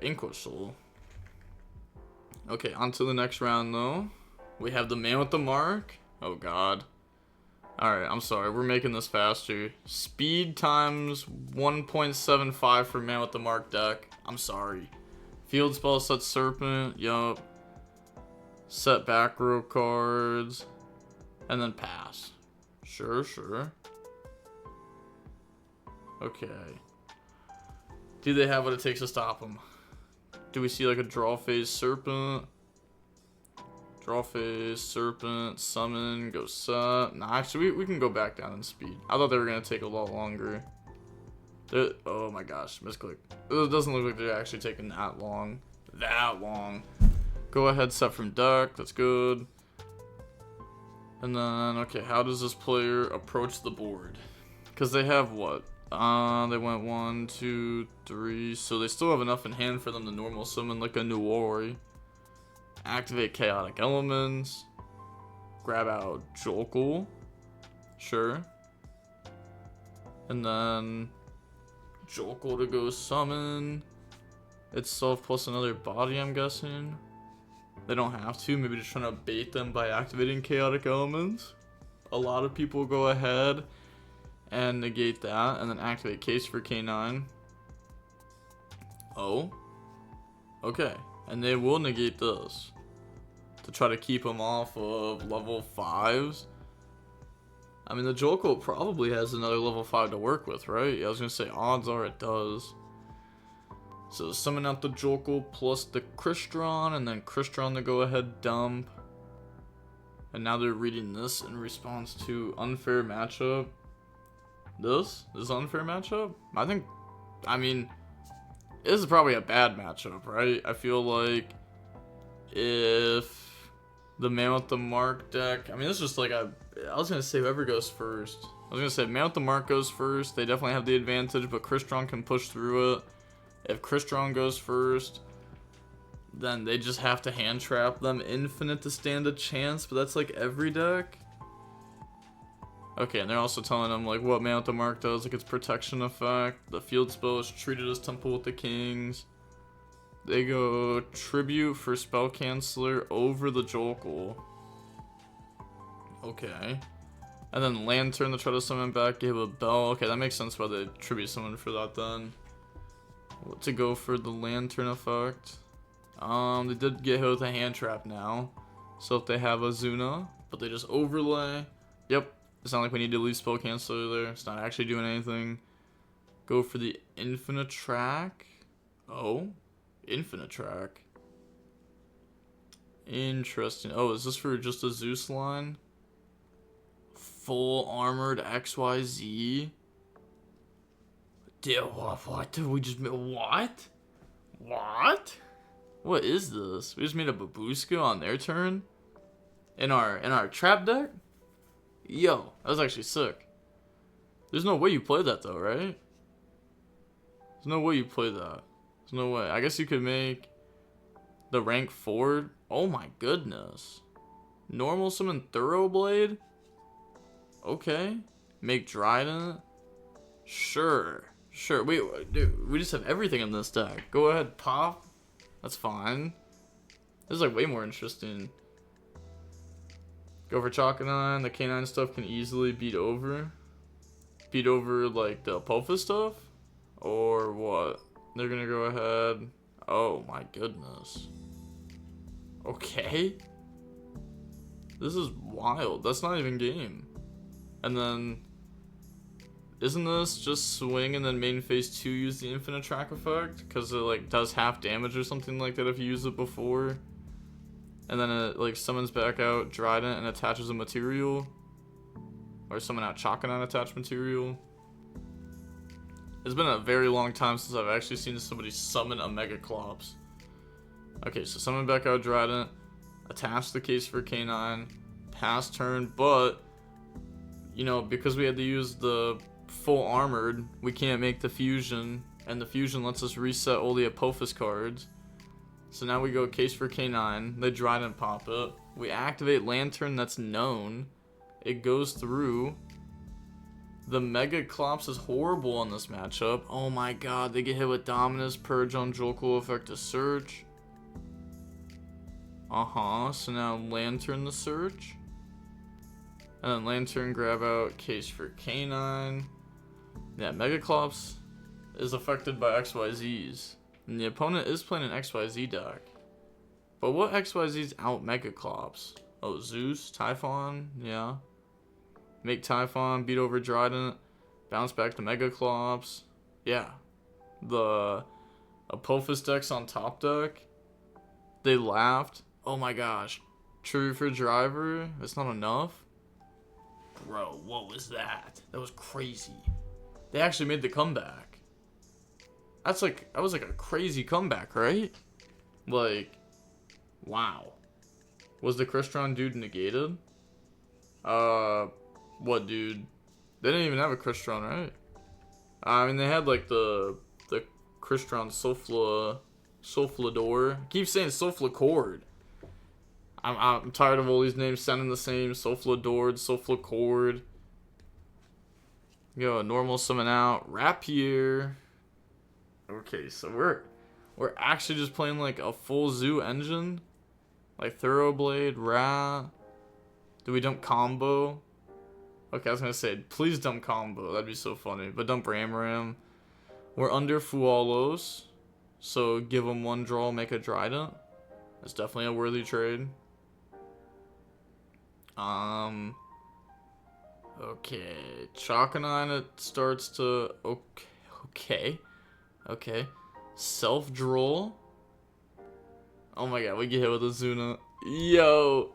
Vanquish. Okay, on to the next round though. We have the man with the mark. Oh god. Alright, I'm sorry. We're making this faster. Speed times 1.75 for man with the mark deck. I'm sorry. Field spell set serpent. Yup. Set back row cards. And then pass. Sure. Okay. Do they have what it takes to stop them? Do we see like a draw phase serpent? Draw phase, serpent, summon, go set. Nah, actually, we can go back down in speed. I thought they were going to take a lot longer. Oh my gosh, misclick. It doesn't look like they're actually taking that long. Go ahead, set from deck. That's good. And then, okay, how does this player approach the board? Because they have what? They went 1, 2, 3. So they still have enough in hand for them to normal summon like a Nuori. Activate chaotic elements. Grab out Jokel. Sure. And then Jokel to go summon itself plus another body, I'm guessing. They don't have to. Maybe just trying to bait them by activating chaotic elements. A lot of people go ahead and negate that and then activate case for K9. Oh. Okay. And they will negate this to try to keep them off of level 5s. I mean, the Jokel probably has another level 5 to work with, right? Yeah, I was going to say, odds are it does. So summon out the Jokel plus the Crystron, and then Crystron to go ahead dump. And now they're reading this in response to unfair matchup. This unfair matchup? I mean, this is probably a bad matchup, right? I feel like if the man with the mark deck, I mean, this is just like I was going to say whoever goes first. I was going to say man with the mark goes first. They definitely have the advantage, but Crystron can push through it. If Crystron goes first, then they just have to hand trap them infinite to stand a chance, but that's like every deck. Okay, and they're also telling them like what man with the mark does, like its protection effect. The field spell is treated as Temple with the Kings. They go tribute for spell canceller over the Jokel. Okay. And then Lantern to try to summon back, give a bell. Okay, that makes sense why they tribute someone for that then. To go for the Lantern effect. They did get hit with a hand trap now. So if they have a Zuna, but they just overlay. Yep. It's not like we need to leave spell canceller there. It's not actually doing anything. Go for the infinite track. Oh. Infinite track. Interesting. Oh, is this for just a Zeus line? Full armored XYZ. What did we just make? What? What is this? We just made a Babushka on their turn? In our trap deck? Yo, that was actually sick. There's no way you play that though, right? There's no way you play that. There's no way. I guess you could make the rank 4. Oh my goodness. Normal summon Thoroughblade? Okay. Make Trident? Sure. Wait, dude, we just have everything in this deck. Go ahead, pop. That's fine. This is like way more interesting. Go for Chakanine. The K9 stuff can easily beat over like the Apophis stuff? Or what? They're gonna go ahead. Oh my goodness. Okay. This is wild. That's not even game. And then, isn't this just swing and then main phase 2 use the infinite track effect? Because it like does half damage or something like that if you use it before. And then it like summons back out Trident and attaches a material. Or summon out Chakanine attached material. It's been a very long time since I've actually seen somebody summon a Mega Clops. Okay, so summon back out Trident. Attach the case for K9. Pass turn, but you know, because we had to use the full armored, we can't make the fusion, and the fusion lets us reset all the Apophis cards. So now we go case for K9, they Trident pop it, we activate Lantern that's known, it goes through, The Mega Clops is horrible on this matchup. Oh my god, they get hit with Dominus, Purge on Jokel, effect to search. So now Lantern the search. And then Lantern grab out Case for Canine. Yeah, Mega Clops is affected by XYZs. And the opponent is playing an XYZ deck. But what XYZs out Mega Clops? Oh, Zeus, Typhon, yeah. Make Typhon, beat over Dryden, bounce back to Mega Clops. Yeah. The Apophis decks on top deck. They laughed. Oh my gosh. True for Driver, that's not enough. Bro, what was that? That was crazy. They actually made the comeback. That was like a crazy comeback, right? Like, wow. Was the Crystron dude negated? What dude? They didn't even have a Crystron, right? I mean, they had like the Crystron Sulflador. I keep saying Sulflacord. I'm tired of all these names sounding the same. Sulflador, Sulflacord. Go normal summon out. Rapier. Okay, so we're actually just playing like a full zoo engine. Like Thoroughblade, Rat. Do we dump combo? Okay, I was gonna say, please dump combo. That'd be so funny. But dump Ram. We're under Fualos. So give them one draw, make a Dryden. That's definitely a worthy trade. Okay. Chakanine, it starts to... Okay. Self-draw. Oh my god, we get hit with Azuna. Yo!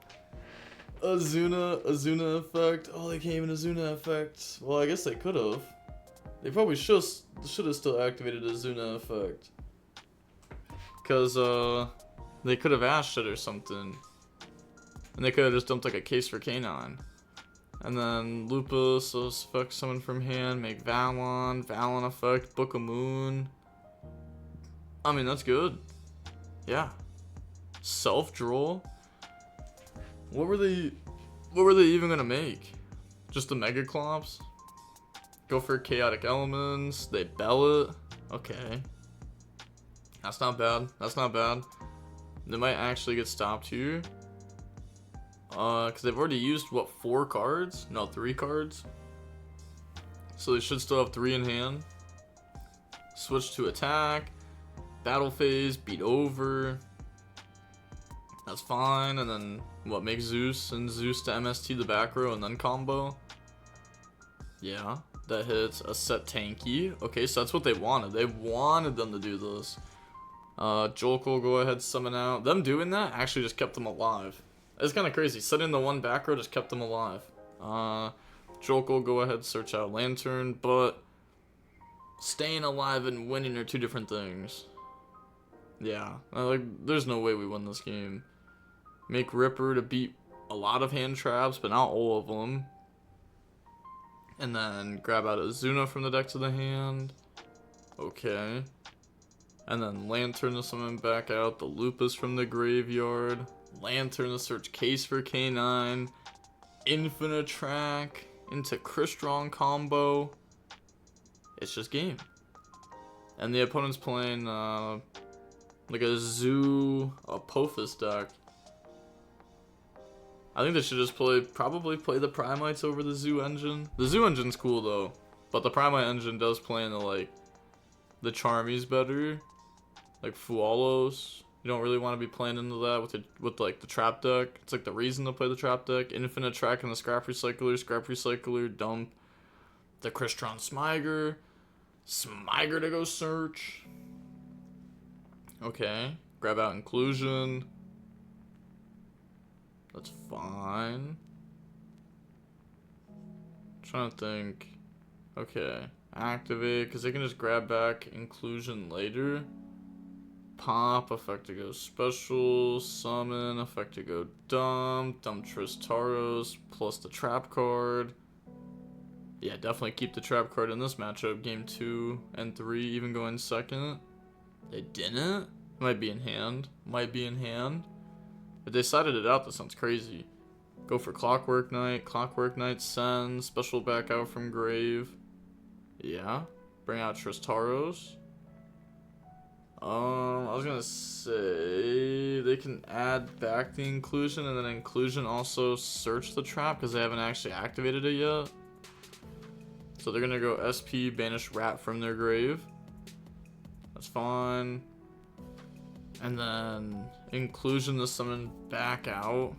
Azuna effect. Oh, they came in Azuna effect. Well, I guess they could have. They probably should have still activated Azuna effect. Because, they could have ashed it or something. And they could have just dumped like a Case for Canine. And then Lupus, so effect summon from hand, make Valon effect, Book of Moon. I mean, that's good. Yeah. Self-draw? What were they even gonna make? Just the Mega Clops? Go for Chaotic Elements, they bell it. Okay. That's not bad. They might actually get stopped here. Because they've already used, what, 4 cards? No, 3 cards. So they should still have 3 in hand. Switch to attack. Battle phase, beat over. That's fine. And then, what, make Zeus and Zeus to MST the back row and then combo? Yeah, that hits a set tanky. Okay, so that's what they wanted. They wanted them to do this. Jokel, go ahead, summon out. Them doing that actually just kept them alive. It's kind of crazy. Setting the one back row just kept them alive. Jokel, go ahead, search out Lantern, but staying alive and winning are 2 different things. Yeah, like, there's no way we win this game. Make Ripper to beat a lot of hand traps, but not all of them. And then grab out Azuna from the deck to the hand. Okay. And then Lantern to summon back out the Lupus from the graveyard. Lantern to search Case for Canine. Infinite Track into Crystron combo. It's just game. And the opponent's playing like a Zoo Apophis deck. I think they should just probably play the Primites over the Zoo engine. The Zoo engine's cool though, but the Primite engine does play into like the Charmies better, like Fualos. You don't really want to be playing into that with like the trap deck. It's like the reason to play the trap deck. Infinite Track and the Scrap Recycler, dump the Crystron Smiger to go search. Okay, grab out Inclusion. That's fine. Trying to think. Okay, activate, because they can just grab back Inclusion later. Pop, effect to go special, summon, effect to go dump Tristaros, plus the trap card. Yeah, definitely keep the trap card in this matchup. Game 2 and 3, even going second. They didn't? Might be in hand. If they sided it out, that sounds crazy. Go for Clockwork Knight. Clockwork Knight sends. Special back out from grave. Yeah. Bring out Tristaros. I was gonna say they can add back the inclusion, and then inclusion also search the trap because they haven't actually activated it yet. So they're gonna go SP banish rat from their grave. That's fine. And then inclusion to summon back out.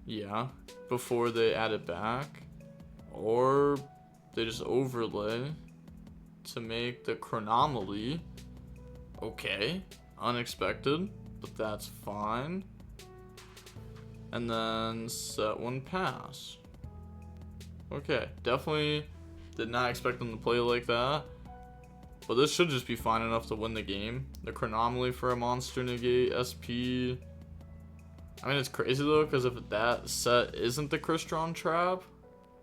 Yeah. Before they add it back. Or they just overlay to make the chronomaly. Okay. Unexpected. But that's fine. And then set one pass. Okay. Definitely did not expect them to play like that. But this should just be fine enough to win the game. The chronomaly for a monster negate SP. I mean, it's crazy though, because if that set isn't the Crystron trap,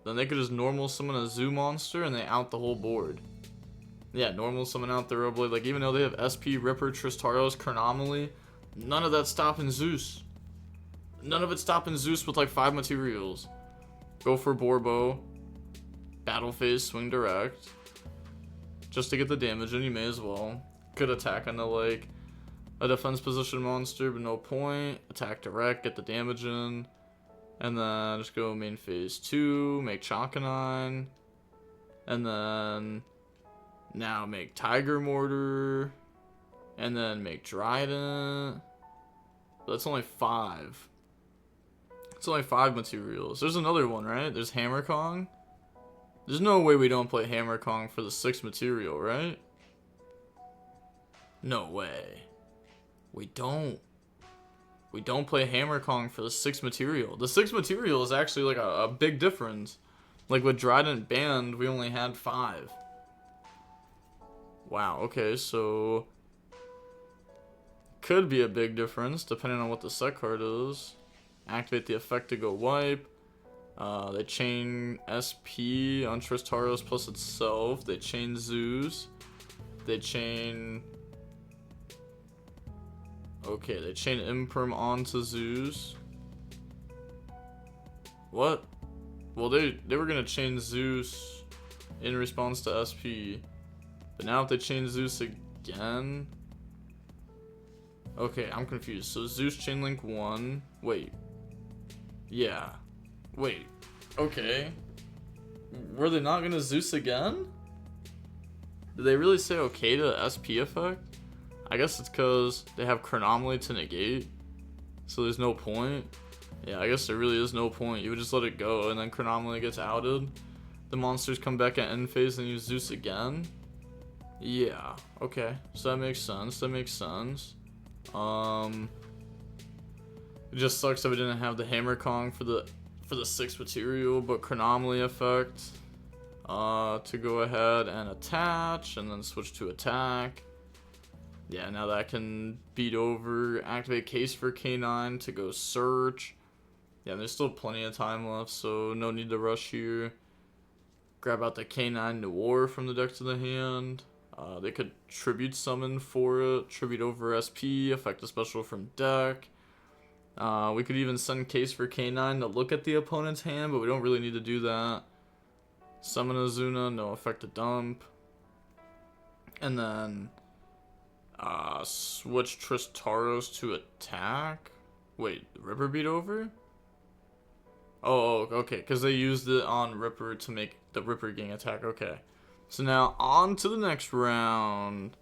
then they could just normal summon a zoo monster and they out the whole board. Yeah, normal summon out the Roblade. Like, even though they have SP, Ripper, Tristaros, chronomaly, none of that stopping Zeus. None of it stopping Zeus with like 5 materials. Go for Borbo. Battle phase, swing direct. Just to get the damage in, you may as well. Could attack on the like a defense position monster, but no point. Attack direct, get the damage in. And then just go main phase 2, make Chakanine. And then now make Tiger Mortar. And then make Trident. That's only 5. It's only 5 materials. There's another one, right? There's Hammer Kong. There's no way we don't play Hammer Kong for the 6th material, right? No way. We don't. We don't play Hammer Kong for the 6th material. The 6th material is actually like a big difference. Like with Trident banned, we only had 5. Wow, okay, so could be a big difference depending on what the set card is. Activate the effect to go wipe. They chain SP on Tristaros plus itself. They chain Zeus. They chain... Okay, they chain Imperm onto Zeus. What? Well, they were gonna chain Zeus in response to SP. But now if they chain Zeus again... Okay, I'm confused. So Zeus chain link 1. Wait. Yeah. Wait. Okay. Were they not gonna Zeus again? Did they really say okay to SP effect? I guess it's because they have chronomaly to negate. So there's no point. Yeah, I guess there really is no point. You would just let it go and then chronomaly gets outed. The monsters come back at end phase and use Zeus again. Yeah. Okay. So that makes sense. That makes sense. It just sucks that we didn't have the Hammer Kong for the 6th material, but chronomaly effect to go ahead and attach and then switch to attack. Yeah, now that can beat over, activate case for K9 to go search. Yeah, there's still plenty of time left, so no need to rush here. Grab out the K9 Noir from the deck to the hand. They could tribute summon for it, tribute over SP, effect a special from deck. We could even send case for K9 to look at the opponent's hand, but we don't really need to do that. Summon Azuna, no effect to dump. And then switch Tristaros to attack. Wait, Ripper beat over? Oh, okay, because they used it on Ripper to make the Ripper gang attack. Okay. So now on to the next round.